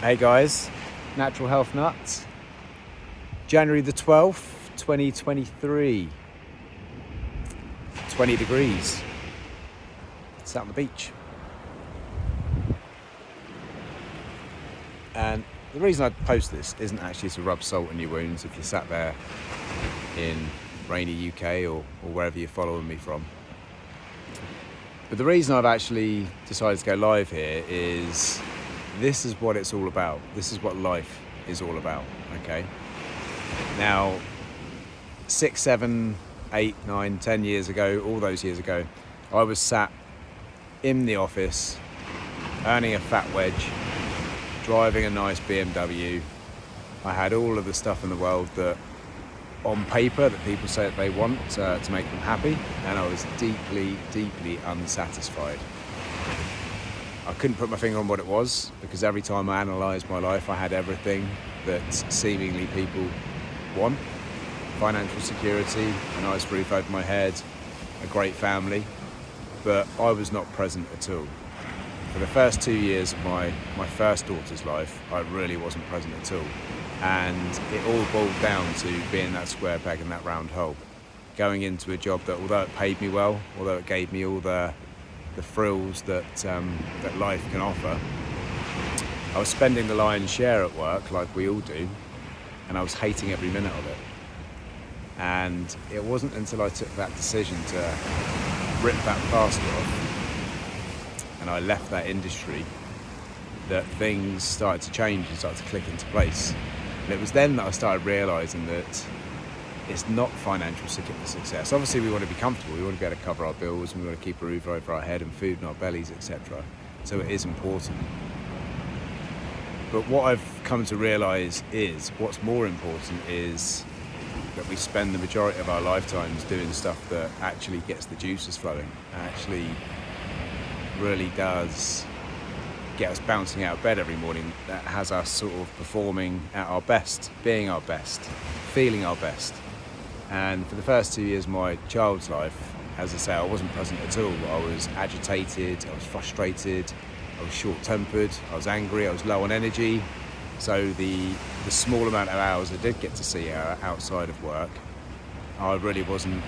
Hey guys, Natural Health Nuts. January the 12th, 2023. 20 degrees. It's out on the beach. And the reason I post this isn't actually to rub salt in your wounds if you sat there in rainy UK or wherever you're following me from. But the reason I've actually decided to go live here is this is what it's all about. This is what life is all about, okay? Now, 6, 7, 8, 9, 10 years ago, all those years ago, I was sat in the office, earning a fat wedge, driving a nice BMW. I had all of the stuff in the world that, on paper, that people say that they want to make them happy, and I was deeply, deeply unsatisfied. I couldn't put my finger on what it was, because every time I analysed my life, I had everything that seemingly people want. Financial security, a nice roof over my head, a great family, but I was not present at all. For the first 2 years of my first daughter's life, I really wasn't present at all. And it all boiled down to being that square peg in that round hole. Going into a job that, although it paid me well, although it gave me all the frills that life can offer, I was spending the lion's share at work, like we all do, and I was hating every minute of it. And it wasn't until I took that decision to rip that plaster off and I left that industry that things started to change and started to click into place. And it was then that I started realising that it's not financial success. Obviously, we want to be comfortable. We want to be able to cover our bills, and we want to keep a roof over our head and food in our bellies, etc. So it is important. But what I've come to realise is what's more important is that we spend the majority of our lifetimes doing stuff that actually gets the juices flowing, actually really does get us bouncing out of bed every morning, that has us sort of performing at our best, being our best, feeling our best. And for the first 2 years of my child's life, as I say, I wasn't present at all. I was agitated, I was frustrated, I was short-tempered, I was angry, I was low on energy. So the small amount of hours I did get to see outside of work, I really wasn't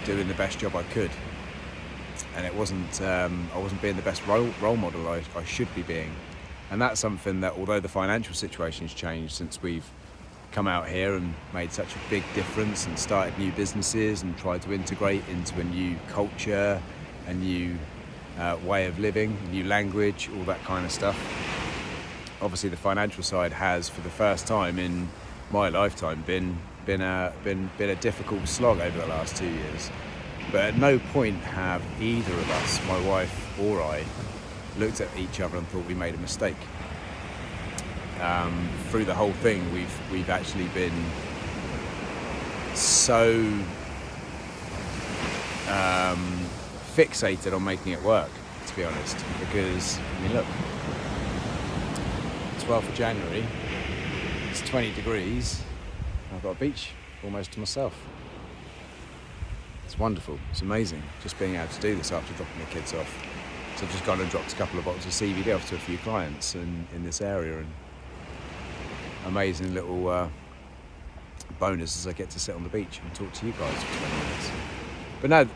doing the best job I could. And it wasn't, I wasn't being the best role model I should be being. And that's something that, although the financial situation's changed since we've come out here and made such a big difference and started new businesses and tried to integrate into a new culture, a new way of living, new language, all that kind of stuff. Obviously the financial side has, for the first time in my lifetime, been a difficult slog over the last 2 years. But at no point have either of us, my wife or I, looked at each other and thought we made a mistake. Through the whole thing, we've actually been so fixated on making it work, to be honest. Because, I mean, look, 12th of January, it's 20 degrees, I've got a beach almost to myself. It's wonderful, it's amazing, just being able to do this after dropping the kids off. So I've just gone and dropped a couple of bottles of CBD off to a few clients in this area, and amazing little bonus as I get to sit on the beach and talk to you guys for 20 minutes. But no,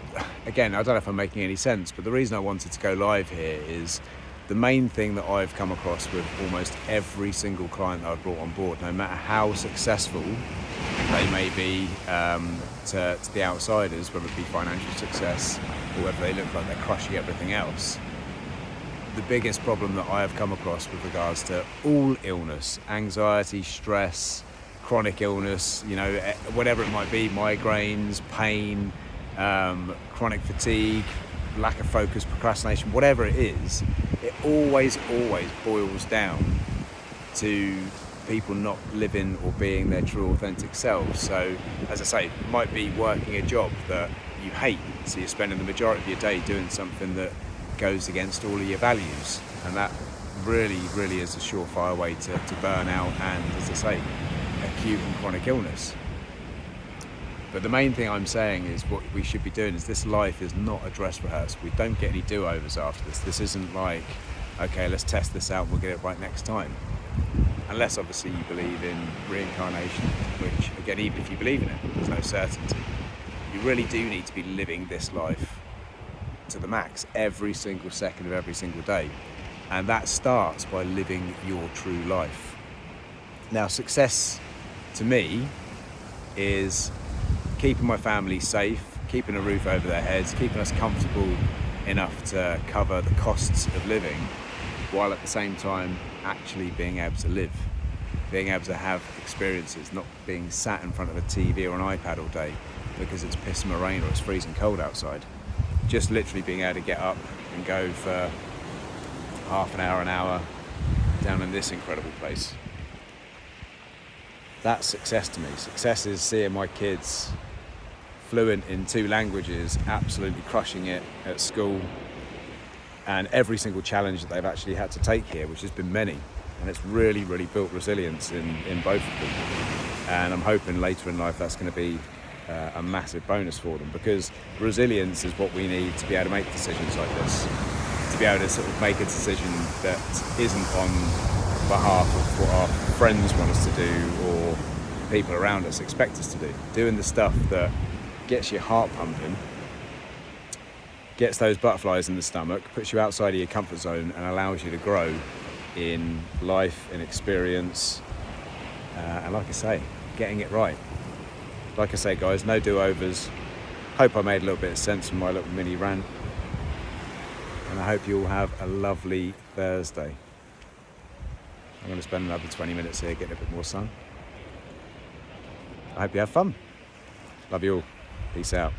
again, I don't know if I'm making any sense, but the reason I wanted to go live here is the main thing that I've come across with almost every single client that I've brought on board, no matter how successful they may be to the outsiders, whether it be financial success or whether they look like they're crushing everything else. The biggest problem that I have come across with regards to all illness, anxiety, stress, chronic illness, whatever it might be, migraines, pain, chronic fatigue, lack of focus, procrastination, whatever it is, it always boils down to people not living or being their true authentic selves. So, as I say, it might be working a job that you hate, so you're spending the majority of your day doing something that goes against all of your values, and that really is a surefire way to burn out and, as I say, acute and chronic illness. But the main thing I'm saying is what we should be doing is this life is not a dress rehearsal. We don't get any do-overs after this. This isn't like, okay, let's test this out and we'll get it right next time. Unless obviously you believe in reincarnation, which again, even if you believe in it, there's no certainty. You really do need to be living this life to the max every single second of every single day. And that starts by living your true life. Now, success to me is keeping my family safe, keeping a roof over their heads, keeping us comfortable enough to cover the costs of living, while at the same time actually being able to live, being able to have experiences, not being sat in front of a TV or an iPad all day because it's pissing or rain or it's freezing cold outside. Just literally being able to get up and go for half an hour down in this incredible place. That's success to me. Success is seeing my kids fluent in 2 languages, absolutely crushing it at school, and every single challenge that they've actually had to take here, which has been many, and it's really built resilience in both of them. And I'm hoping later in life that's going to be a massive bonus for them, because resilience is what we need to be able to make decisions like this, to be able to sort of make a decision that isn't on behalf of what our friends want us to do or people around us expect us to do. Doing the stuff that gets your heart pumping, gets those butterflies in the stomach, puts you outside of your comfort zone and allows you to grow in life, in experience, and like I say, getting it right. Like I say, guys, no do-overs. Hope I made a little bit of sense from my little mini rant, and I hope you all have a lovely Thursday. I'm going to spend another 20 minutes here getting a bit more sun. I hope you have fun. Love you all. Peace out.